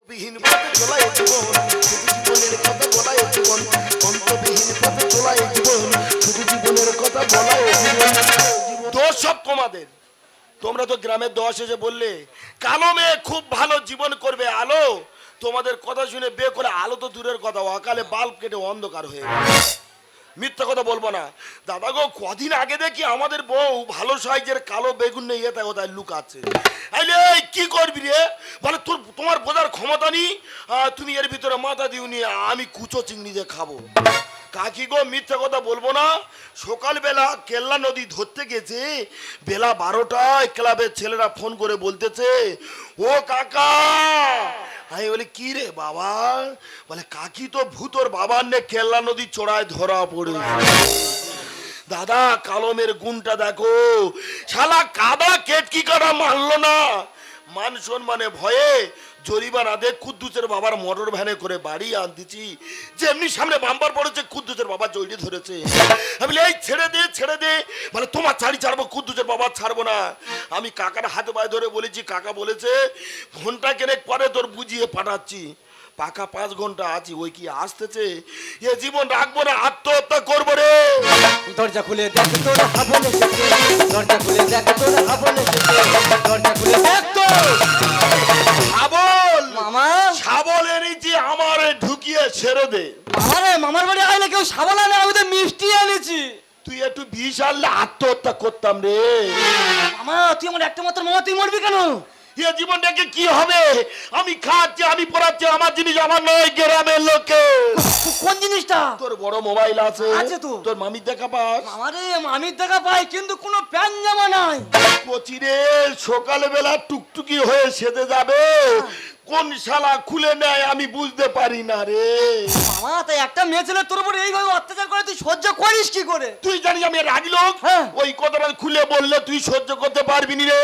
বিহীন পথে চলায় জীবন, শুধু জীবনের কথা বলায় জীবন, অন্তবিহীন পথে চলায় জীবন, শুধু জীবনের কথা বলায় জীবন। দোষ সব তোমাদের। তোমরা তো গ্রামের দশ এসে বললে কালো মেয়ে খুব ভালো জীবন করবে আলো। তোমাদের কথা শুনে বিয়ে করে আলো তো দূরের কথা, অকালে বাল্ব কেটে অন্ধকার হয়ে গেল। মিথ্যা কথা বলবো না দাদা গো, কদিন আগে দেখি আমাদের বউ ভালো সাইজের কালো বেগুন নিয়ে ইয়ে কোথায় লুকাচ্ছে। কি করবি রে বলে, তোমার বোঝার ক্ষমতা নেই, তুমি এর ভিতরে মাথা দিওনি, আমি কুচো চিংড়ি দিয়ে খাবো। কাকি গো মিথ্যা কথা বলবো না, সকালবেলা কেল্লা নদী ধরতে গেছে, বেলা 12টায় ক্লাবের ছেলেরা ফোন করে বলতেছে ও কাকা। আমি বলি কি রে বাবা, বলে কাকি তো ভূতর বাবার নে কেল্লা নদী চড়ায় ধরা পড়ে। দাদা কালমের গুণটা দেখো, শালা কাদা কেটকি কাটা মানলো না, মান সম্মানে ভয়ে জরিমানা দে কুদ্দুসের বাবার মোটর ভ্যানে করে বাড়ি আনতেছি, যেমনি সামনে বাম্পার পড়েছে কুদ্দুসের বাবা জড়িয়ে ধরেছে। আমি এই ছেড়ে দে মানে তোমার ছাড়ি ছাড়বো, কুদ্দুসের বাবা ছাড়বো না। আমি কাকার হাতে পায়ে ধরে বলেছি, কাকা বলেছে ঘন্টা কেনেক পরে তোর বুঝিয়ে পাঠাচ্ছি। পাকা 5 ঘন্টা আছি, ওই কি আসতেছে, এ জীবন রাখবো না, আত্মহত্যা করবো রে। দরজা খুলে দেখ তোর হাবল এসেছে, দরজা খুলে দেখ তোর হাবল এসেছে, দরজা খুলে দেখ তো। শাবল মামা শাবল এনেছি, আমার ঢুকিয়ে ছেড়ে দে। মামারে মামার বাড়ি আইলে কেউ শাবল আনে, আমি তো মিষ্টি এনেছি। তুই একটু বিষ আনলে আত্মহত্যা করতাম রে। মামা তুই আমার একটা মাত্র মামা, তুই মরবি কেন? এ জীবনটাকে কি হবে, আমি খাচ্ছি আমি পড়াচ্ছি, আমার জিনিস আমার নয়, গ্রামের লোকে। কোন জিনিসটা? তোর বড় মোবাইল আছে তো। তোর মামির দেখা পাস? মামারে মামির দেখা পাই, কিন্তু কোনো প্যান জামা নাই। কচিরে সকালবেলা টুকটুকি হয়ে সেজে যাবে, কোন শালা খুলে নেয় আমি বুঝতে পারি না রে। মামা তাই একটা মেয়ে ছেলে তোর উপর এইভাবে অত্যাচার করে তুই সহ্য করিস কি করে? তুই জানিস আমি রাগি লোক, হ্যাঁ। ওই কথাটা খুলে বললে তুই সহ্য করতে পারবি নি রে।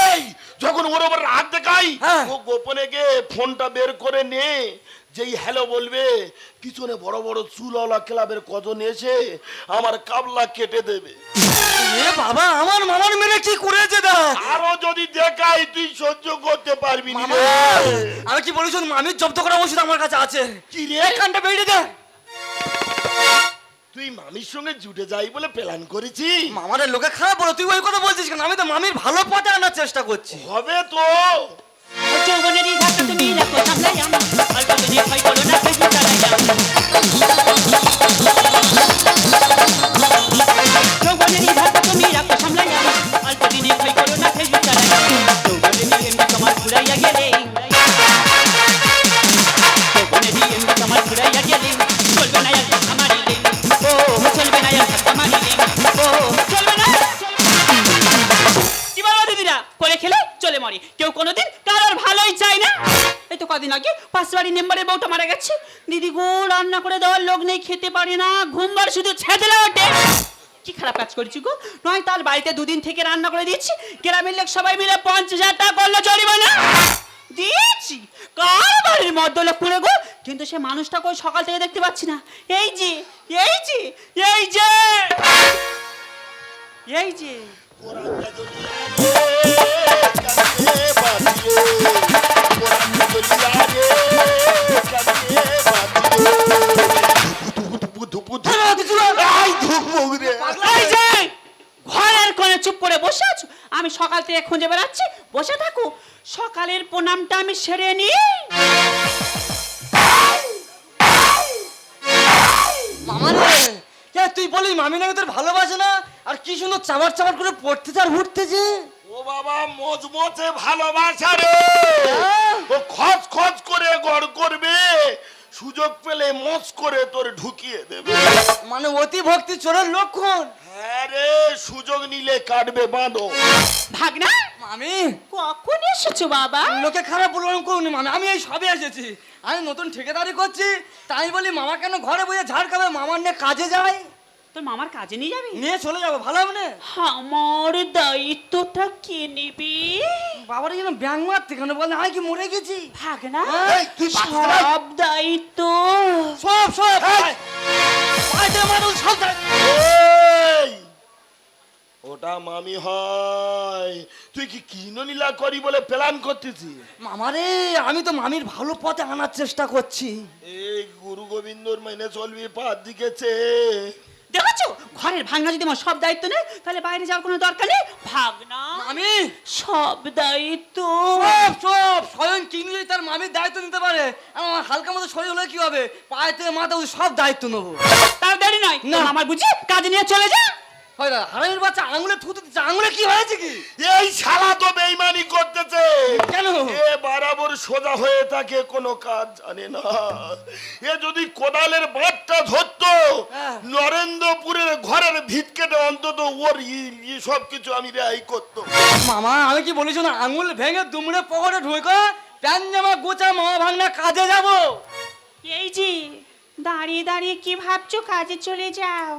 এই যখন ওর ওপর রাগ দেখাই, হ্যাঁ। ও গোপনে গিয়ে ফোনটা বের করে নে, যেই হ্যালো বলবে পিছনে বড় বড় চুলওয়ালা ক্লাবের কজন এসে আমার কাবলা কেটে দেবে। এ বাবা আমার মামার মেয়ে কি করেছে দেখ। আরো যদি দেখাই তুই সহ্য করতে পারবি না মামা রে। আমি কি বলিস, মামির জব্দ করা ওষুধ আমার কাছে আছে। কি রে? কানটা বেরিয়ে দে। তুই মামির সঙ্গে জুটে যাই বলে প্ল্যান করেছি? মামার লোকে খারাপ বলো, তুই ওই কথা বলছিস কেন? আমি তো মামির ভালো পথে আনার চেষ্টা করছি। হবে তো। যৌবনেরই ধাক্কা তুমি রাখো সামলাইয়া, অল্প দিনে ভয় করো না, ফেসবুক চালাইয়া। যৌবনেরই ধাক্কা তুমি রাখো সামলাইয়া, অল্প দিনে ভয় করো না, ফেসবুক চালাইয়া। যৌবনেরই এমনি তোমার ঘুরাইয়া গেলে, যৌবনেরই এমনি তোমার ঘুরাইয়া গেলে, চলবে না আর ধাক্কা মারিলে, ও চলবে না আর ধাক্কা মারিলে, ও চলবে না। কি বলো দিদিরা, করে খেলে চলে মরে, কেউ কোনোদিন কারোর ভালোই চায় না। এই তো কদিন আগে পাশ বাড়ির মেম্বারের বউটা মারা গেছে, দিদি গো রান্না করে দেওয়ার লোক নেই, খেতে পারে না, ঘুমবার শুধু ছেঁচলে ওঠে। কি খারাপ কাজ করেছি গো, নয় তার বাড়িতে 2 দিন থেকে রান্না করে দিয়েছি, গ্রামের লোক সবাই মিলে 50,000 টাকা করলো জরিমানা দিয়েছি। কার বাড়ির মধ্যে পুরে গো, কিন্তু সে মানুষটা কই সকাল থেকে দেখতে পাচ্ছি না। এই যে এই যে এই যে এই যে ঘরের কোণে চুপ করে বসে আছো, আমি সকাল থেকে খুঁজে বেড়াচ্ছি, বসে থাকো, সকালের প্রণামটা আমি সেরে নিই। মামারে তুই বলি মামি নাকি তোর ভালোবাসে না, আর কি সুন্দর চামার চামার করে পড়তে চার উঠতেছে। ও বাবা মজমজে ভালোবাসা রে, ও খচ খচ করে গড় করবে, সুযোগ পেলে মজ করে তোর ঢুকিয়ে দেবে। মানে অতি ভক্তি চোরের লক্ষণ। হ্যাঁ রে, সুযোগ নিলে কাটবে বাঁধো। ভাগনা মামি কখন এসেছো বাবা? লোকে খারাপ বললাম করুনি মামি, আমি এই সবে এসেছি, আমি নতুন ঠিকাদারি করছি, তাই বলি মামা কেন ঘরে বসে ঝাড় খাবে, মামার নিয়ে কাজে যায়। তোর মামার কাজে নিয়ে যাবি? নিয়ে চলে যাবো, ভালো হবে না? আমার দায়িত্বটা কে নিবি? বাবার যেন ব্যাং মারতে কেন বলে, আমি কি মরে গেছি? ভাগনা এই, তুই বাচ্চা সব দায়িত্ব সব সব মানুষ সব এই, ও ওটা মামি হয়। তুই কি কিননীলা করি বলে প্ল্যান করতেছি? মামারে আমি তো মামির ভালো পথে আনার চেষ্টা করছি। এই গুরু গোবিন্দর মেনে চলবি পার দিকেছে। দেখেছো ঘরের ভাগনা যদি আমার সব দায়িত্ব নেই তাহলে বাইরে যাওয়ার কোনো দরকার নেই। ভাগনা মামি সব দায়িত্ব সব সব স্বয়ং কিনলেই তার মামির দায়িত্ব নিতে পারে। আমার হালকা মতো শরীর হলে কি হবে, পায়ে থেকে মাথা অবধি সব দায়িত্ব নেবো। তার দেরি নয় না। আমার বুঝি কাজে নিয়ে চলে যা। হয় না, হারামির বাচ্চা আঙুলে থুতু দিচ্ছে, আঙুলে কি হয়েছে কি? এই শালা তো বেইমানি করতেছে। কেন? এ বরাবর সোজা হয়ে থাকে, কোনো কাজ জানে না। এ যদি কোদালের বাটটা ধরতো, হ্যাঁ। নরেন্দ্রপুরের ঘরের ভিত কেটে অন্তত ওর সব কিছু আমি রেহাই করতো। মামা আমি কি বলেছি না, আঙুল ভেঙে দুমড়ে পকেটে ঢুকে প্যান জামা গোছা মামা ভাঙনা কাজে যাব। এই যে দাঁড়িয়ে দাঁড়িয়ে কি ভাবছো, কাজে চলে যাও।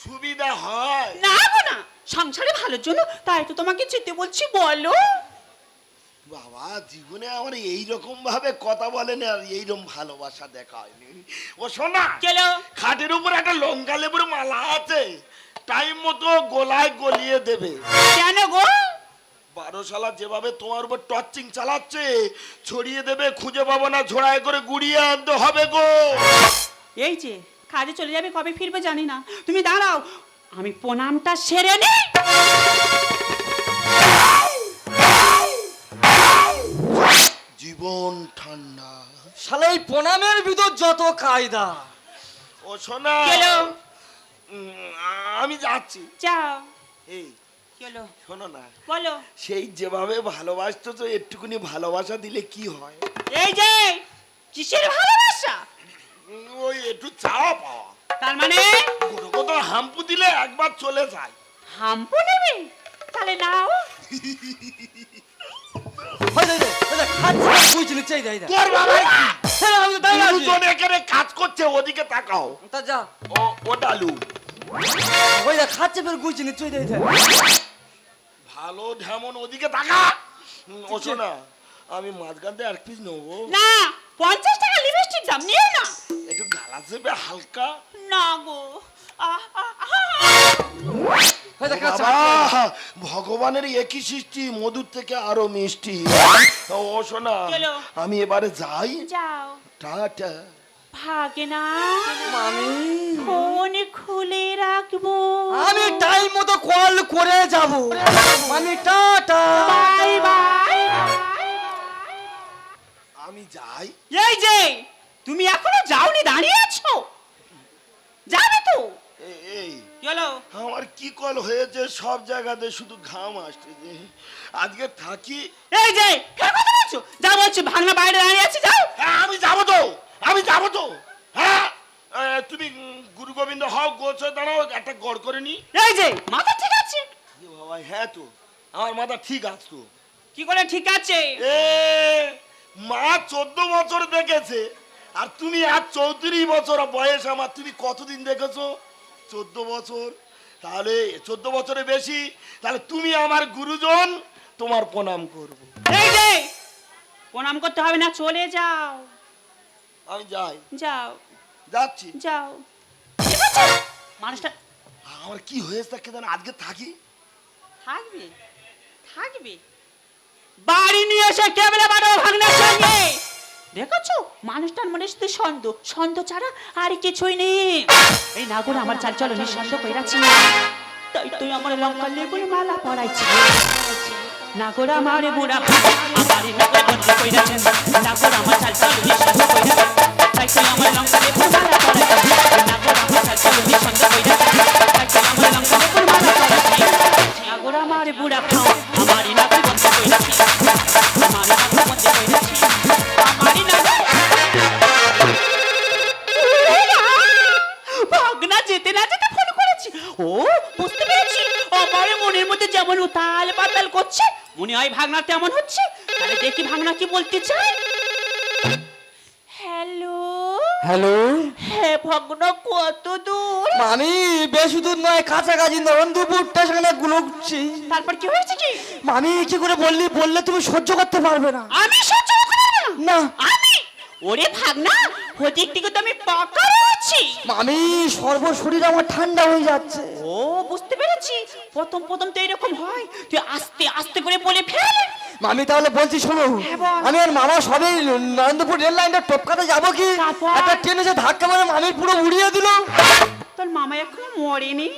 সুবিধা হয় না গো না, সংসারে ভালোর জন্য তাই তো তোমাকে যেতে বলছি, বলো। বাবা, জীবনে আমার এইরকম ভাবে কথা বলেন আর এইরকম ভালোবাসা দেখা হয়নি। ও শোনা, কেলো খাটের উপর একটা লঙ্কা লেবুর মালা আছে, টাইম মতো গোলায় গলিয়ে দেবে। কেন গো? 12 সালা যেভাবে তোমার উপর টর্চিং চালাচ্ছে, ছড়িয়ে দেবে, খুঁজে পাবো না, ঝোড়ায় করে গুড়িয়ে আনতে হবে গো। এই যে কাজে চলে যাবে, কবে ফিরবে জানি না, তুমি দাঁড়াও আমি প্রণামটা সেরে নি। জীবন ঠান্ডা। শালা এই প্রণামের ভিতর যত কায়দা। ও শোনা, কেলো আমি যাচ্ছি। যাও। এই কেলো শোনো না, বলো। সেই যেভাবে ভালোবাসতো তো একটুকুনি ভালোবাসা দিলে কি হয়? এই যে কিসের ভালোবাসা? ওই একটু চাওয়া পাওয়া। তার মানে কত হাম্পু দিলে একবার চলে যায়। হাম্পু নেবে? তাহলে নাও। তোর বাবাই হ্যাঁ, দুজন এখানে কাজ করছে, ওদিকে তাকাও। তা যা ও ডালু ওই দেখ খাচ্ছে ফের গুইছি নিশ্চয়ই দেয়। ভালো ঢেমন, ওদিকে তাকা। ও শোনা, আমি মাঝখান থেকে 1 পিস নেবো। না 50 টাকা লিপস্টিক দাম নিও না। একটু গালা চেপে হালকা। না গো বাবা, ভগবানের একই সৃষ্টি, মধুর থেকে আরো মিষ্টি। ও শোনা, চলো। আমি এবারে যাই। যাও। টাটা। ভাগে না, মামি ফোন খুলে রাখবো। আমি টাইম মতো কল করে যাব। মানে টাটা বাই বাই। আমি যাই। এই যে তুমি এখনো যাওনি, দাঁড়িয়ে আছো, যাবে তো? এই চলো। আমার কি কল হয়েছে, সব জায়গাতে শুধু ঘাম আসছে যে। আজকে থাকি। এই যে কার কথা বলছো? যা বলছি, ভাঙনা বাইরে দাঁড়িয়ে আছে, যাও। হ্যাঁ, আমি যাবো তো, আমি যাবো তো। হ্যাঁ, তুমি গুরু গোবিন্দ হও, গোছ দাঁড়াও, একটা গড় করে নি। এই যে মাথা ঠিক আছে? এ বাবা, হ্যাঁ তো, আমার মাথা ঠিক আছে তো। কি করে ঠিক আছে? এ মা 14 বছর দেখেছে, আর তুমি আর 34 বছর বয়স আমার। তুমি কতদিন দেখেছো? 14 বছর। তাহলে 14 বছরে বেশি, তাহলে তুমি আমার গুরুজন, তোমার প্রণাম করব। এই যে প্রণাম করতে হবে না, চলে যাও। আমি যাই। যাও যাচ্ছি। যাও। ঠিক আছে? মানুষটা আমার কি হয়েছে তাকে জানো, আজকে থাকি। থাকবে থাকবে, বাড়ি নিয়ে এসে কেবলে বাড়ো ভাঙনার সঙ্গে। দেখেছো মানুষটার মনে শুধু সন্দেহ, সন্দেহ ছাড়া আর কিছুই নেই। এই নাগর আমার চাল চলো নিঃসন্দেহ কইরাছি, তাই তুই আমার লঙ্কা লেবুর মালা পরাইছি। নাগর আমার বুড়া আমার নাগর বন্ধ কইরাছি, নাগর আমার চাল চলো নিঃসন্দেহ কইরাছি, তাই তুই আমার লঙ্কা লেবুর মালা পরাইছি। নাগর আমার চাল চলো নিঃসন্দেহ কইরাছি, তাই তুই আমার লঙ্কা লেবুর মালা পরাইছি। নাগর আমার বুড়া আমার নাগর বন্ধ কইরাছি, আমার নাগর বন্ধ কইরাছি, আমার নাগর। ভাগনা যেতে না যেতে ফোন করেছি। ও বুঝতে পেরেছি, আমার মনের মধ্যে যেমন উতাল পাতাল করছে, মনে হয় ভাগনা তেমন হচ্ছে। তাহলে দেখি ভাগনা কি বলতে চায়। হ্যালো হ্যালো হ্যাঁ ভাগনা, কত দূর? মামি বেশি দূর নয়, কাছাকাছি নরেন্দ্রপুর স্টেশনে গুলোচ্ছি। তারপর কি হয়েছে কি? মামি কি করে বললে তুমি সহ্য করতে পারবে না। আমি সহ্য করতে পারবো না। না আমি ওরে ভাগনা, ওদিক থেকে তো আমি পাকা আছি। মামি সর্বশরীর আমার ঠান্ডা হয়ে যাচ্ছে। ও বুঝতে পেরেছি। প্রথম প্রথম তো এরকম হয়, তুই আস্তে আস্তে করে বলে ফেল। মামি তাহলে বলছি শোনো, হ্যাঁ, বল। আমি আর মামা সবাই নন্দপুর রেল লাইনটা টপকাতে যাবো কি, তারপর? একটা ট্রেন এসে ধাক্কা মারে মামির পুরো উড়িয়ে দিল। তোর মামা এখনো মরেনি?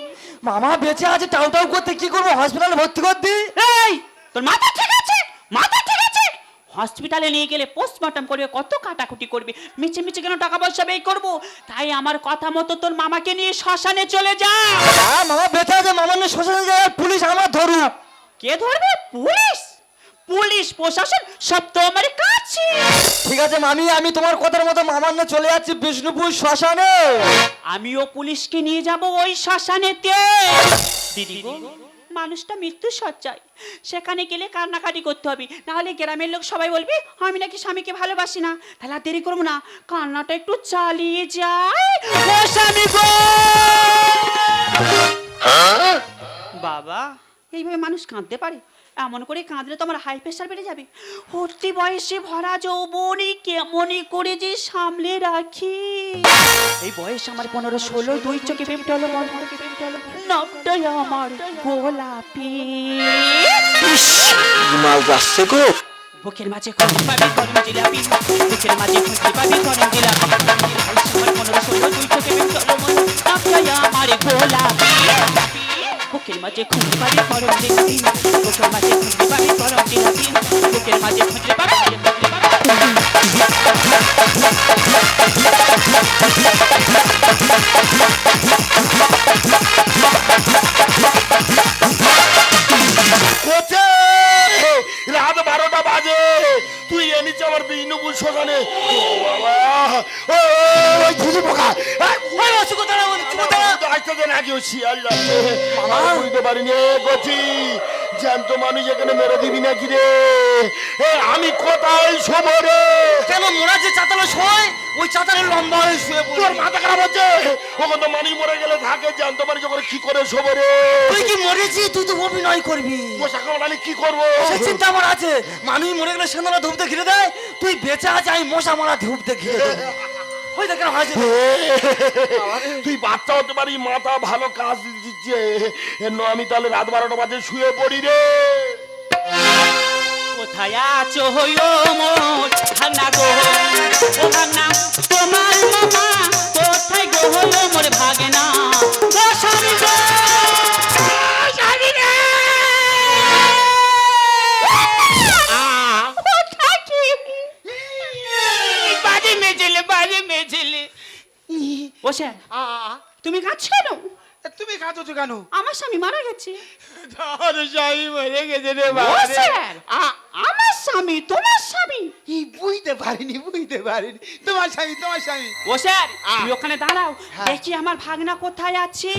মামা বেঁচে আছে, টাউ টাউ করতে, কি করবো, হসপিটালে ভর্তি করতি। এই, তোর মাথা ঠিক আছে? মাথা ঠিক আছে? হসপিটালে নিয়ে গেলে পোস্টমর্টম করবে, কত কাটাকুটি করবে, মিছে মিছে কেন টাকা পয়সা ব্যয় করবো? তাই আমার কথা মতো তোর মামাকে নিয়ে শ্মশানে চলে যা। হ্যাঁ মামা বেঁচে আছে, মামা নিয়ে শ্মশানে যায়, আর পুলিশ আমার ধরুক। কে ধরবে? পুলিশ? পুলিশ প্রশাসন সব তো আমার কাছে। ঠিক আছে মামি, আমি তোমার কথার মতো মামার নিয়ে চলে যাচ্ছি বিষ্ণুপুর শ্মশানে। আমিও পুলিশকে নিয়ে যাব ওই শ্মশানেতে। দিদি গো, মানুষটা মৃত্যু সজ্জায়, সেখানে গেলে কান্নাকাটি করতে হবে, নাহলে গ্রামের লোক সবাই বলবে আমি নাকি স্বামীকে ভালোবাসি না। তাহলে আর দেরি করবো না, কান্নাটা একটু চালিয়ে যাই। ও স্বামী গো! বাবা, এইভাবে মানুষ কাঁদতে পারে? এমন করে কাঁদলে তো আমার হাই প্রেশার বেড়ে যাবে। উঠতি বয়সে ভরা যৌবনে কেমনই করে যে সামলে রাখি। এই বয়স আমার 15-16, দুই চোখে প্রেমটা হলো, নামটাই আমার গোলাপি। মাল যাচ্ছে গো। বুকের মাঝে খুঁজে পাবি গরম জিলাপি, বুকের মাঝে খুঁজে পাবি গরম জিলাপি। আমার 15-16, দুই চোখে প্রেমটা হলো, নামটাই আমার গোলাপি। বুকের মাঝে খুঁজে পাবি গরম জিলাপি, বুকের মাঝে খুঁজে পাবি গরম জিলাপি, বুকের মাঝে খুঁজে পাবি। কোচে, রাত 12টা বাজে, তুই এনেছি আমার বিষ্ণুপুর শ্মশানে। ও বাবা, ও ওই ঝুলি পোকা, আসতে নাকি ওই শিয়াল যাচ্ছে। আমার বুঝতে পারিনি কচি, জ্যান্ত মানুষ এখানে মেরে দিবি নাকি রে? আমি কোথায় শোব রে? কেন মোরা যে চাতালে শোয়, ওই চাতালে লম্বা হয়ে শুয়ে পড়ি। তোর মাথা খারাপ হচ্ছে? ওখানে তো মানুষ মরে গেলে থাকে, জ্যান্ত মানুষ যখন কি করে শোব রে? তুই কি মরেছি, তুই তো অভিনয় করবি। পোশাক কামড়ালে কি করবো? সে চিন্তা আমার আছে, মানুষ মরে গেলে সেনারা ধূপতে ঘিরে দেয়, তুই বেঁচে আছে, আমি মশা মারা ধূপতে ঘিরে দেবো। ওই দেখ হাসি। তুই বাচ্চা হতে পারি, মাথা ভালো কাজ দিচ্ছে। আমি তাহলে রাত 12টা বাজে শুয়ে পড়ি রে। কোথায় আছো হইও মোর ভাঙনা গো, ও ভাঙনা তোমার মামা কোথায় গো হইও মোর ভাগনা? ও স্বামী গো, স্বামী রে! কোথায় কি? বাজে মেজেলে, বাজে মেজেলে। ও স্যার, তুমি কাঁদছো কেন? তুমি কাঁদছো কেন? আমার স্বামী মারা গেছে। তোর স্বামী মরে গেছে রে ও বাবা রে। স্যার, আমার স্বামী তোমার স্বামী? বুঝতে পারিনি। তোমার স্বামী। ও স্যার, তুমি ওখানে দাঁড়াও, দেখি আমার ভাগনা কোথায় আছে।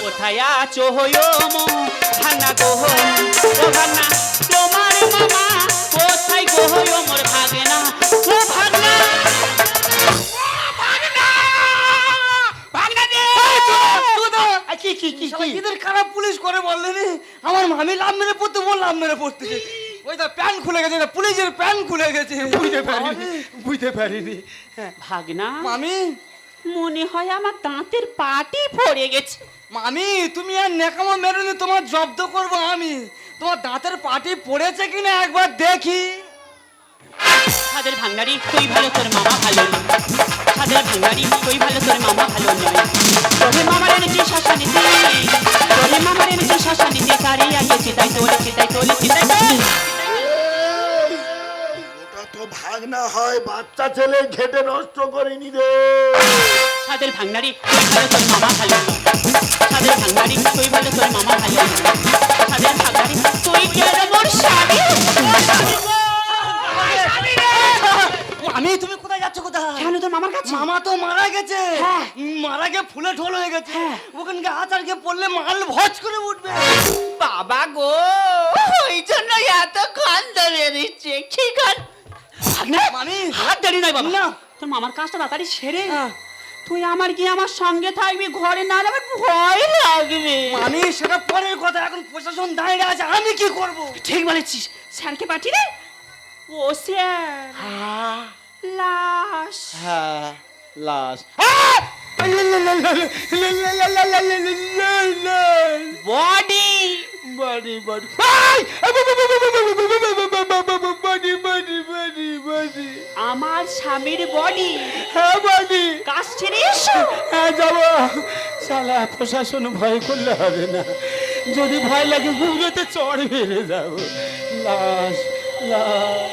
কোথায় আছো হইও মো ভাগনা গো, ও ভাগনা তোমার মামা কোথায় গো হইও মোর ভাগনা? ও ভাগনা, এদের খারাপ পুলিশ করে বললে রে, আমার মামি লাভ মেরে পড়তে, বল লাভ মেরে পড়তে। ওই তো প্যান্ট খুলে গেছে, পুলিশের প্যান্ট খুলে গেছে। বুঝতে পারিনি। ভাগনা মামি, মনে হয় আমার দাঁতের পাটি পড়ে গেছে। মামি তুমি আর নেকামো মেরুনি, তোমার জব্দ করবো আমি। তোমার দাঁতের পাটি পড়েছে কিনা একবার দেখি। সাদের ভাঙনারি তুই ভালো, তোর মামা ভালো নয়। সাদের ভাঙনারি তুই ভালো, তোর মামা ভালো নয়। তোরে মামার এনেছি শ্মশানেতে, তোরে মামার এনেছি শ্মশানেতে, তারে আগে চিতাই তোলে, চিতাই তোলে, চিতাই তোলে। ওটা তো ভাগনা হয়, বাচ্চা ছেলে ঘেটে নষ্ট করিনি রে। সাদের ভাঙনারি তুই ভালো, তোর মামা ভালো নয়। সাদের ভাঙনারি তুই ভালো, তোর মামা ভালো নয়। সাদের ভাঙনারি তুই কেন মোর স্বামী? মামি তুমি কোথায় যাচ্ছ? কোথায়? কেন তোর মামার কাছে? মামা তো মারা গেছে। হ্যাঁ। মারা গিয়ে ফুলে ঢোল হয়ে গেছে। হ্যাঁ। ওখানকে আচার গিয়ে পড়লে মাল ভজ করে উঠবে। বাবা গো, ওই জন্য এত কান্দ বেরিয়েছে। কি কান? মামি হাত দেরি নয় বাবা, না। তোর মামার কাজটা তাড়াতাড়ি সেরে হ্যাঁ। তুই আমার গিয়ে আমার সঙ্গে থাকবি, ঘরে না আমার ভয় লাগবে। মামি সেটা পরের কথা, এখন প্রশাসন দাঁড়িয়ে আছে, আমি কি করব? ঠিক বলেছিস, স্যারকে পাঠিয়ে দে। ও স্যার, লাশ। হ্যাঁ লাশ। বডি বডি বডি বডি আমার স্বামীর বডি হ্যাঁ বডি কাজ ছেড়ে এসো। হ্যাঁ যাবো। শালা প্রশাসন ভয় করলে হবে না, যদি ভয় লাগে ঘুরেতে চড় মেরে যাবো। লাশ লাশ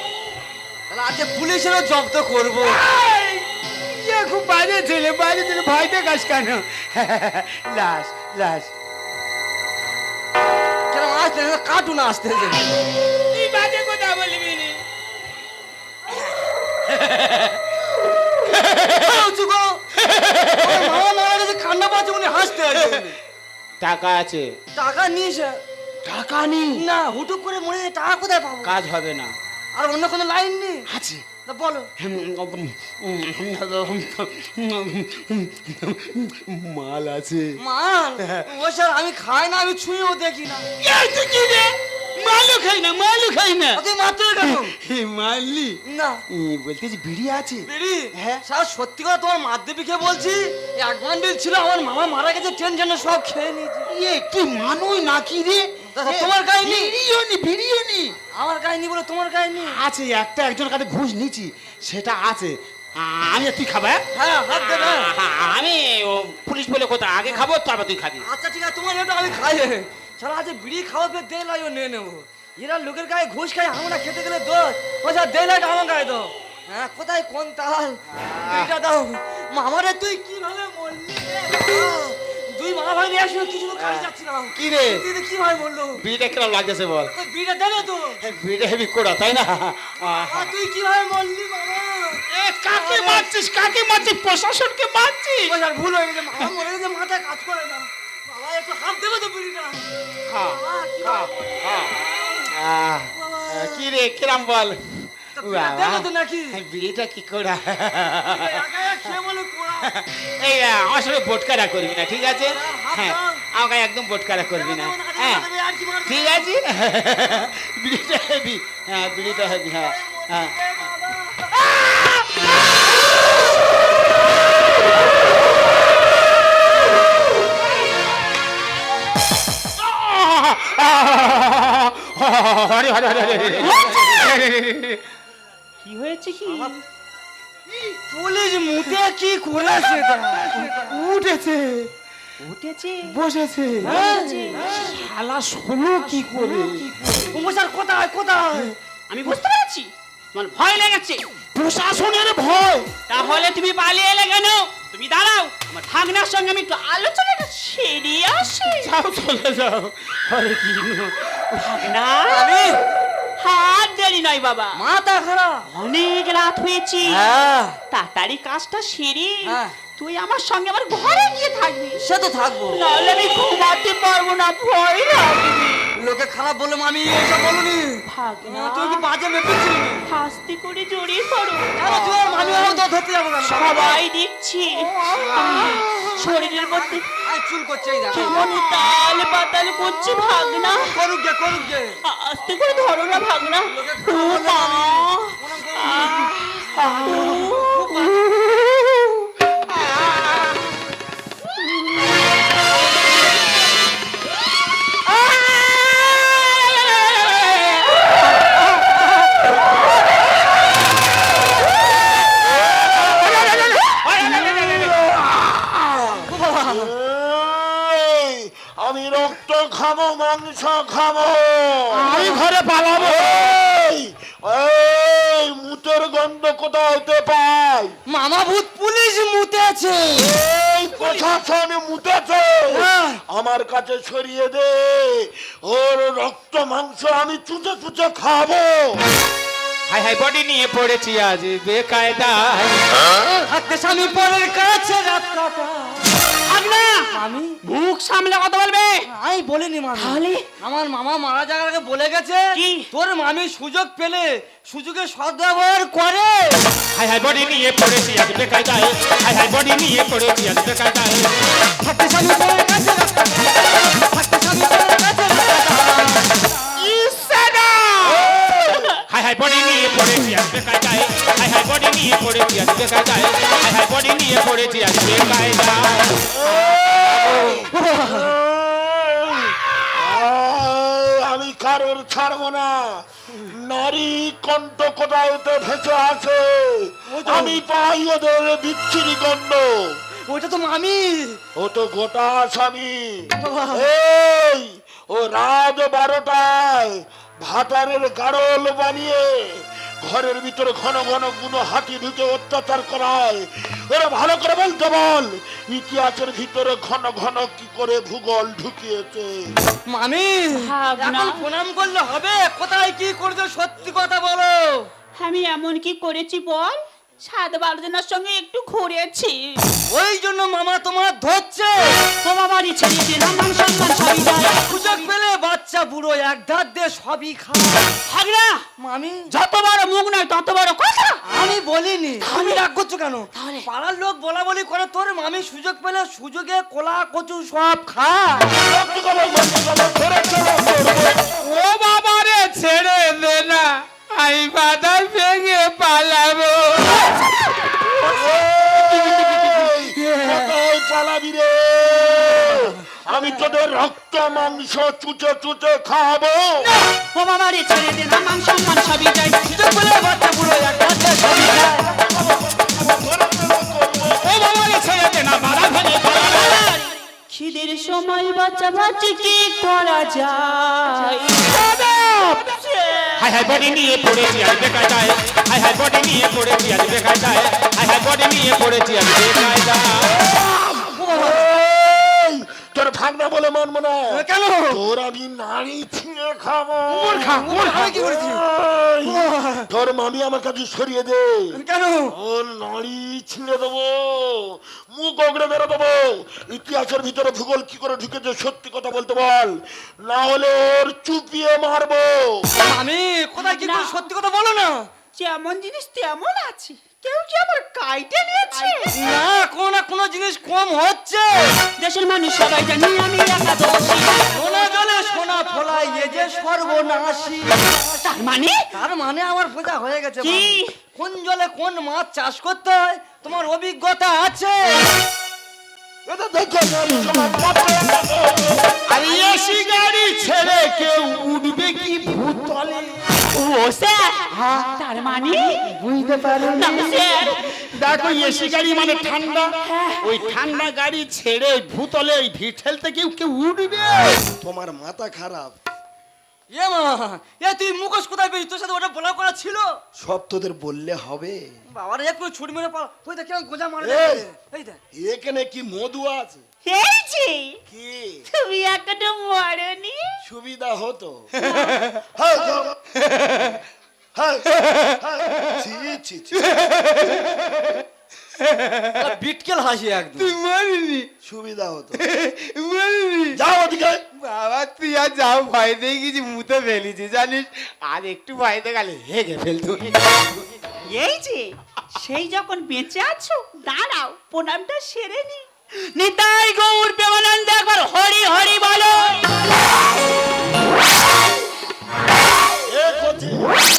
তাহলে আজকে পুলিশেরও জব্দ করবো। খুব বাজে ছেলে, বাজে ছেলে, ভয় দেখাস কেন? লাশ লাশ কেন আসতে কাটুন আসতে তুই বাজে কথা বলবি নি। ঠান্ডা পাচ্ছে উনি হাসতে টাকা আছে, টাকা নিস টাকা নেই, না হুটুক করে মনে হয় টাকা কোথায় পাবো? কাজ হবে না। আর অন্য কোনো লাইন নেই? আছে তা বলো। মাল আছে। মান ও স্যার আমি খাই না, আমি ছুঁয়েও দেখি না। মালও খাই না, মালও খাই না। তুই মাত্র কেন? মারলি না বলতেছি বিড়ি আছে। বেরি হ্যাঁ। স্যার সত্যি কথা তোমার মাধ্যমিকে বলছি, এক বান্ডিল ছিল, আমার মামা মারা গেছে, টেনশনে সব খেয়ে নিয়েছে। তুই মানুষ নাকি রে? দাদা, তোমার গায়ে নেই? ভিডিও নি আমার গায়ে নি বলে তোমার গায়ে নেই? আছে, একটা একজনের কাছে ঘুষ নিচ্ছি, সেটা আছে। আমি আর তুই খাবা? হ্যাঁ হাত দে না। আমি পুলিশ বলে কথা, আগে খাবো তারপর তুই খাবি। আচ্ছা ঠিক আছে, তোমার এটা আমি খাই। চলো আজ বিড়ি খাওয়া পে দে লাইও নিয়ে নেবো। এরা লোকের গায়ে ঘুষ খাই, আমরা খেতে গেলে দোষ। ও স্যার দে লাইট আমার গায়ে দাও। হ্যাঁ কোথায় কোন তাল? বিড়িটা দাও। মামারে তুই কিভাবে মরলি রে বাবা? দুই মামা ভাই নিয়ে আসলে কিছু খাই যাচ্ছিলাম। কি রে? তুই কিভাবে মরলো? বিড়িটা কেমন লাগতেছে বল? ওই বিড়িটা দেবে তো? বিড়িটা হেভি কোড়া, তাই না? আর তুই কিভাবে মরলি মামা? কাকে মারছিস, কাকে মারছিস? প্রশাসনকে মারছিস? ও স্যার ভুল হয়ে গেছে, মামা মরে গেছে, মাথায় কাজ করে না। বাবা একটু হাত দেবে তো বিড়িটা? খা বাবা, কি খা খা। কি রে, কিরাম বল? তা বিড়িটা দেবে তো নাকি? বিড়িটা কি কোড়া? একা একা খেয়ে বলে কোড়া। এই আমার সঙ্গে বোটকারা করবি না, ঠিক আছে? হ্যাঁ, আমাকে একদম বোটকারা করবি না। হ্যাঁ ঠিক আছে। বিড়িটা হেভি, হ্যাঁ বিড়িটা হেভি, হ্যাঁ হ্যাঁ। হরে হরে হরে কি হয়েছে কি? পুলিশ মুতে কি করেছে? উঠেছে, উঠেছে বসেছে, বসেছে। শালা শোনো কি করে? স্যার কোথায় কোথায়? আমি বুঝতে পেরেছি তোমার ভয় লেগেছে। প্রশাসনের ভয়? তাহলে তুমি পালিয়ে এলে কেন? তুমি দাঁড়াও, আমার ভাগনার সঙ্গে আমি একটু আলোচনাটা সেরে আসি। যাও চলে যাও। হরে কৃষ্ণ। ভাগনা আমি হাত দেরি নয় বাবা, মাথা খারাপ। অনেক রাত হয়েছে, হ্যাঁ তাড়াতাড়ি কাজটা সেরে হ্যাঁ। তুই আমার সঙ্গে আমার ঘরে গিয়ে থাকবি, সে তো থাকবো। নাহলে আমি ঘুমাতে পারবো না, ভয় লাগবে। লোকে খারাপ বললো আমি এসব বলুনি। ভাগনা তুই কি বাজে মেপেছিলি? হাসতে করে জড়িয়ে পড়ো। কেন তুই আর মামি বাবু তো ধরতে যাবো কেন? সবাই দেখছি শরীরের মধ্যে আই চুল করছে এই দেখো। কেমন তাল পাতাল করছে। ভাগনা করুক গে করুক গে। আস্তে করে ধরো না ভাগনা। লোকে ও খারাপ বললো মা। আমি আমি রক্ত খাবো, মাংস খাবো, আমি ঘরে পালাবো। এই মুতের গন্ধ কোথায় হতে পাই? মামা ভূত পুলিশ মুতেছে। এই প্রশাসন মুতেছে, হ্যাঁ। আমার কাছে সরিয়ে দে। ওর রক্ত মাংস আমি চুচে চুচে খাবো। হাই হাই বডি নিয়ে পড়েছি আজ বেকায়দায়। থাকতে স্বামী পরের কাছে রাত কাটা। ভাগনা আমি মুখ সামলে কথা বলবে। আমি বলিনি মামি। তাহলে? আমার মামা মারা যাওয়ার আগে বলে গেছে কি? তোর মামি সুযোগ পেলে সুযোগের সদ্ব্যবহার করে। হাই হাই বডি নিয়ে পড়েছি আজ বেকায়দায়। হাই হাই বডি নিয়ে পড়েছি আজ বেকায়দায়। থাকতে স্বামী পরের কাছে রাত কাটা। থাকতে স্বামী পরের কাছে রাত কাটা। হাই হাই বডি নিয়ে পড়েছি আজ বেকায়দায় হাই হাই বডি নিয়ে পড়েছি আজ বেকায়দায় হাই হাই বডি নিয়ে পড়েছি আজ বেকায়দায় আমি কারোর ছাড়বো না। নারী কণ্ঠ কোথায় ভেসে আছে, আমি পাই ওদের বিচ্ছিরি গন্ধ। ওইটা তো মামি। ও তো গোটা স্বামী। বাবা। এই ও রাত 12টায় ভাতারের গাড়ল বানিয়ে ঘরের ভিতরে ঘন ঘন গুলো হাতি ঢুকে অত্যাচার করায়। ওরা ভালো করে বলতে বল, ইতিহাসের ভিতরে ঘন ঘন কি করে ভূগোল ঢুকিয়েছে। মামি ভাবনা। এখন প্রণাম করলে হবে? কোথায় কি করছো সত্যি কথা বলো। আমি এমন কি করেছি বল? 7-12 জনের সঙ্গে একটু ঘুরেছি। ওই জন্য মামা তোমার ধরছে। ও বাবারই ছেড়ে দিলাম মান সম্মান সবই যায়। সুযোগ পেলে বাচ্চা বুড়ো এক ধার দিয়ে সবই খায়। ভাগনা, মামি যত বড় মুখ নয় তত বড় কথা। আমি বলিনি, তুমি রাগ করছো কেন? তাহলে? পাড়ার লোক বলা বলি করে, তোর মামি সুযোগ পেলে সুযোগে কোলা কচু সব খায়। ও বাবা রে ছেড়ে দে না, আমি বাদাল ভেঙে পালাবো। কোথায় পালাবি রে? আমি তোদের রক্ত মাংস চুচে চুচে খাবো। ও বাবারই ছেড়ে দিলাম মান সম্মান সবই যায়। সুযোগ পেলে বাচ্চা বুড়ো এক ধার দিয়ে সবই খায়। ও বাবা রে ছেড়ে দে না, বাদাল ভেঙে পালাবো। খিদের সময় বাচ্চা বাচ্চি কি করা যায়? হাই হাই বডি নিয়ে পড়েছি আজ বেকায়দায় হাই হাই বডি নিয়ে পড়েছি আজ বেকায়দায় হাই হাই বডি নিয়ে পড়েছি আজ বেকায়দায় এই, তোর ভাগনা বলে মানবো না। কেন? তোর আমি নারী ছিঁড়ে খাবো। আমি কি করেছি? এই, তোর মামি আমার কাছে সরিয়ে দে। কেন? ওর নারী ছিঁড়ে দেবো, মুখ ওগড়ে মেরে দেবো। ইতিহাসের ভিতরে ভূগোল কি করে ঢুকেছে সত্যি কথা বলতে বল, না হলে ওর চুপিয়ে মারবো। মামি কোথায় কি করে সত্যি কথা বলো না। যেমন জিনিস তেমন আছে, কেউ কি আমার কাইটে নিয়েছে? না, কোনো না কোনো জিনিস কম হচ্ছে। দেশের মানুষ সবাই জানি আমি একা দোষী। সোনা জলে সোনা ফলাই এ যে সর্বনাশী। তার মানে তার মানে আমার বোঝা হয়ে গেছে। কি? মামি। কোন জলে কোন মাছ চাষ করতে হয় তোমার অভিজ্ঞতা আছে। এটা দেখো নারী সমাজ পাচ্ছে। আর এসি গাড়ি ছেড়ে কেউ উঠবে কি ভূতলে ও স্যার, তার মানে বুঝতে পারো না স্যার। দেখো এসি গাড়ি মানে ঠান্ডা, ওই ঠান্ডা গাড়ি ছেড়ে ভূতলে ওই ভিড় ঠেলতে কেউ কেউ উঠবে। তোমার মাথা খারাপ। এ মা, এ তুই মুখোশ কোথায় পেয়েছিস? তোর সাথে ওটা বলা করা ছিল। সব তোদের বললে হবে? বাবার একটু ছুটি মেরে পালা। ওই দেখ কেমন গোজা মারে। এই। এই দেখ। এখানে কি মধু আছে? এই যে কি তুমি এখনো মরনি। সুবিধা হতো? হ্যাঁ, যাও। হ্যাঁ, হ্যাঁ। ছি, ছি, ছি। বিটকেল হাসি একদম। তুই মরিনি, সুবিধা হতো। মরিনি। যাও ওদিকে। বাবা তুই আর যাও, ভয় দিয়ে গেছি, মুতে ফেলেছি জানিস, আর একটু ভয়তে গেলে হেগে ফেলতো। এই যে সেই যখন বেঁচে আছো, দাঁড়াও প্রণামটা সেরে নি। নিতাই গৌর প্রেমানন্দ একবার হরি হরি বলো। এ কোথি?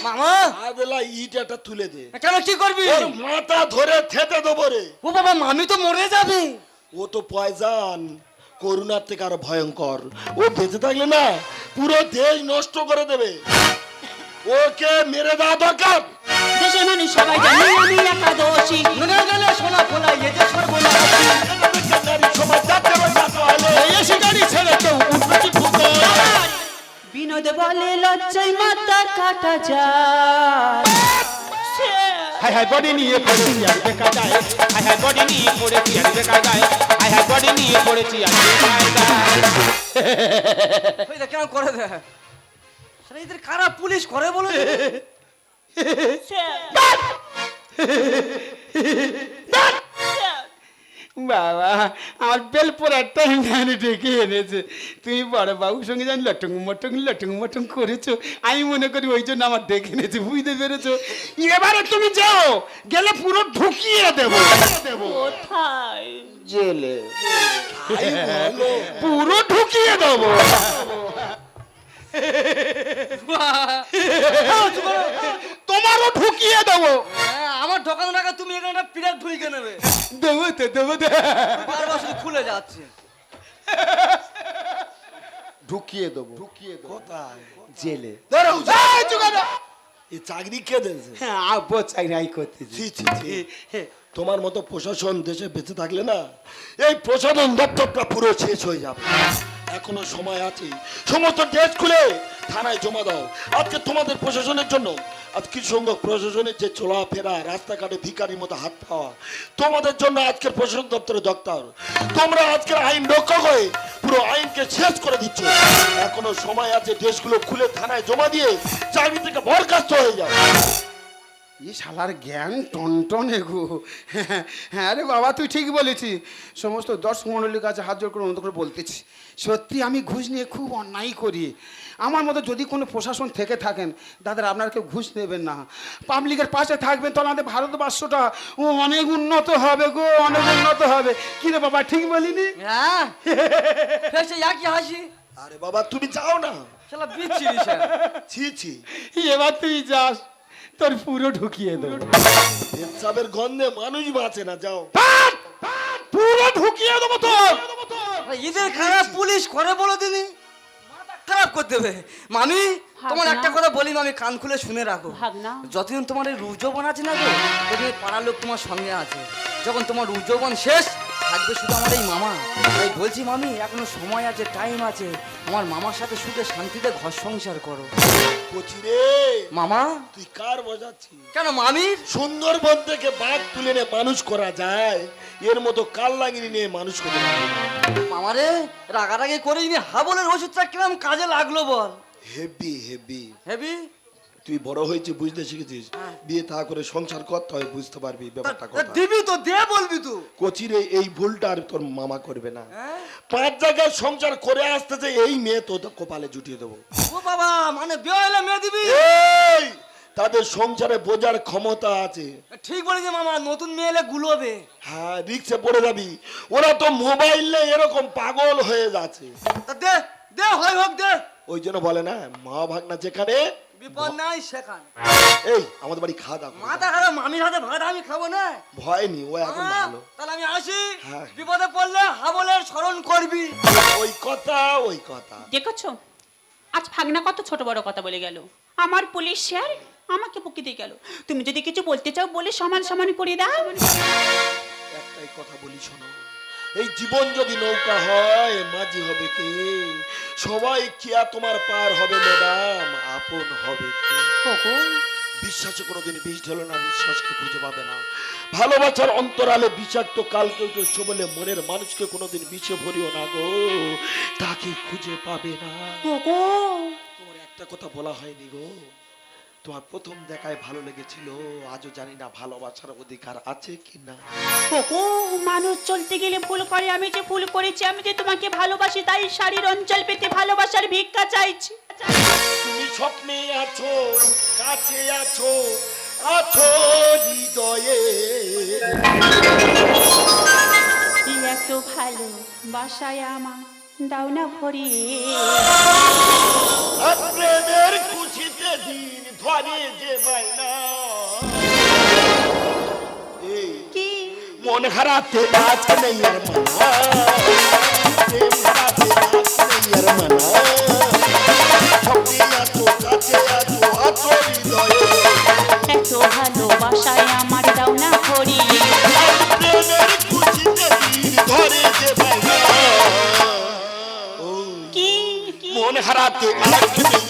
মামা আদেলা ইট একটা তুলে দে। কেন কি করবি? ওর মাথা ধরে থেতে দেবো রে। ও বাবা, মামি তো মরে যাবে। ও তো পয়জান, করুণার থেকে আরো ভয়ঙ্কর। ও বেঁচে থাকলে না পুরো দেশ নষ্ট করে দেবে। ওকে মেরে দেওয়া দরকার। দেশের মানুষ সবাই জানি আমি একা দোষী। নুনে গেলে সোনা ফোলাই এ যে সর্বনাশী। নারী সমাজ যাতে বাঁচাতে হলে এসি গাড়ি ছেড়ে কেউ উঠবে কি ভূতলে। বিনোদ বলে লজ্জায় মাথা কাটা যায়। হাই হাই বডি নিয়ে পড়েছি আর বেকায়দায় হাই হাই বডি নিয়ে পড়েছি আর বেকায়দায় হাই হাই বডি নিয়ে পড়েছি আর বেকায়দায় ওই দেখ কেমন করে দেখ। শালা এদের কারা পুলিশ করে বলে দে। বাবা আমার বেলপুর একটা গানে ডেকে এনেছে, তুমি বড় বাবুর সঙ্গে জানি লটং মটং করেছো, আমি মনে করি ওই জন্য আমার ডেকে এনেছে, বুঝতে পেরেছো? এবারে তুমি যাও, গেলে পুরো ঢুকিয়ে দেবো কোথায়? জেলে, পুরো ঢুকিয়ে দেবো। তোমারও ঢুকিয়ে দেবো। হ্যাঁ, আমার ঢোকানোর আগে তুমি এখানে একটা পিরাক ঢুকে নেবে। দেবো তো দেবো তো। বারবার শুধু খুলে যাচ্ছে। ঢুকিয়ে দেবো, ঢুকিয়ে দেবো কোথায়? জেলে। দাঁড়াও, এই চুকাদা। এই চাকরি কে দিয়েছে? হ্যাঁ, আব্বু চাকরি করতেছি। ছি, ছি, ছি। তোমার মতো প্রশাসন দেশে বেঁচে থাকলে না এই প্রশাসন দপ্তরটা পুরো শেষ হয়ে যাবে। এখনো সময় আছে, সমস্ত ডেস্ক খুলে থানায় জমা দাও। আজকে তোমাদের প্রশাসনের জন্য আজ কিছু সংখ্যক প্রশাসনের যে চলাফেরা, রাস্তাঘাটে ভিখারির মতো হাত পাওয়া, তোমাদের জন্য আজকের প্রশাসন দপ্তরে দপ্তর। তোমরা আজকের আইন রক্ষা করে পুরো আইনকে শেষ করে দিচ্ছ। এখনো সময় আছে, ডেস্কগুলো খুলে থানায় জমা দিয়ে চাকরি থেকে বরখাস্ত হয়ে যাও। এই শালার জ্ঞান টনটনে গো। হ্যাঁ রে বাবা, তুই ঠিক বলেছিস। সমস্ত দর্শক মণ্ডলীর কাছে হাত জোর করে অনুরোধ করে বলতেছি, সত্যি আমি ঘুষ নিয়ে খুব অন্যায় করি। আমার মতো যদি কোনো প্রশাসন থেকে থাকেন, দাদা আপনারা কেউ ঘুষ নেবেন না, পাবলিকের পাশে থাকবেন, তাহলে আমাদের ভারতবর্ষটা অনেক উন্নত হবে গো, অনেক উন্নত হবে। কি রে বাবা, ঠিক বলিনি? হ্যাঁ, ফের সেই একই হাসি। আরে বাবা, তুমি যাও না। শালা বিচ্ছিরি সে। ছি ছি, এবার তুই যাস, তোর পুরো ঢুকিয়ে দেবো। পেচ্ছাপের গন্ধে মানুষ বাঁচে না, যাও। পুরো ঢুকিয়ে দেবো তোর। ঈদের খারাপ পুলিশ করে বলো দিনি, মাথা খারাপ করে দেবে। মামি, তোমার ভাগনা। একটা কথা বলি মামি, কান খুলে শুনে রাখো। ভাগনা। যতদিন তোমার এই রুজবন আছে না গো, ততদিন পাড়ার লোক তোমার সঙ্গে আছে। যখন তোমার রুজবন শেষ, থাকবে শুধু আমার এই মামা। তাই বলছি মামি, এখনো সময় আছে, টাইম আছে, আমার মামার সাথে সুখে শান্তিতে ঘর সংসার করো। কচি রে, মামা, তুই কার বোঝাচ্ছিস? কেন মামির? সুন্দরবন থেকে বাঘ তুলে নিয়ে মানুষ করা যায়, এর মতো কাল লাগিয়ে নিয়ে মানুষ করে মামারে রাগারাগি করেই নি, হাবলের ওষুধটা কিরম কাজে লাগলো বল। Heavy heavy. হেবি? তুই বড় হয়েছে, বুঝতে শিখেছিস। বিয়ে থা করে সংসার করতে হয়, বুঝতে পারবি ব্যাপারটা কথা। দিবি তো দে, বলবি তো। কচি রে, এই ভুলটা আর তোর মামা করবে না। হ্যাঁ? 5 জায়গায় সংসার করে আসতেছে, এই মেয়ে তো কপালে জুটিয়ে দেবো। ও বাবা, মানে বিয়ে হলে মেয়ে দিবি? এই তাদের সংসারে বোঝার ক্ষমতা আছে। ঠিক বলেছে মামা, নতুন মেয়ে এলে গুলোবে। হ্যাঁ, রিক্সে পড়ে যাবি। ওরা তো মোবাইলে এরকম পাগল হয়ে যাচ্ছে। তা দে দে, হয় হোক দে। ওই জন্য বলে না, মা ভাগনা যেখানে বিপদ নাই সেখানে। এই আমাদের বাড়ি খাওয়া দাওয়া মাথা খারাপ, মামির হাতে ভাত আমি খাবো না। ভয় নি, ও এখন মামা, ভালো। তাহলে আমি আসি। হ্যাঁ। বিপদে পড়লে হাবলের স্মরণ করবি। ওই কথা, ওই কথা। দেখেছো, আজ ভাগনা কত ছোট বড় কথা বলে গেল। আমার পুলিশ স্যার আমাকে বকে দিয়ে গেল। তুমি যদি কিছু বলতে চাও বলে সমান সমান করে দাও। একটাই কথা বলি, শোনো। এই জীবন যদি নৌকা হয়, মাঝি হবে কে? সবাই কি আর তোমার পার হবে ম্যাডাম? আপন হবে কে? ওগো, বিশ্বাসে কোনোদিন বিষ ঢেলো না, বিশ্বাসকে খুঁজে পাবে না। ভালোবাসার অন্তরালে বিষাক্ত কালকে উঠেছো বলে মনের মানুষকে কোনোদিন বিষে ভরিও না গো, তাকে খুঁজে পাবে না। ওগো, তোমার একটা কথা বলা হয়নি গো, তোমার প্রথম দেখায় ভালো লেগেছিল, আজও জানি না ভালোবাসার অধিকার আছে কি না। ওগো, মানুষ চলতে গেলে ভুল করে, আমি যে ভুল করেছি, আমি যে তোমাকে ভালোবাসি, তাই শাড়ির অঞ্চল পেতে ভালোবাসার ভিক্ষা চাইছি। তুমি স্বপ্নে আছো, কাছে আছো, আছো হৃদয়ে। এই এত ভালো বাসায় আমার দাও না ভরিয়ে। আর প্রেমের খুশিতে দিন ধরে যে বাইনা। এই কি মন হারাতে আজ নেই আর মানা, প্রেম হারাতে আজ নেই আর মানা। স্বপ্নে আছো, কাছে আছো, আছো হৃদয়ে। এত ভালোবাসায় আমার দাও না ভরিয়ে। আর প্রেমের খুশিতে দিন ধরে যে বাইনা। কি মন হারাতে আজ নেই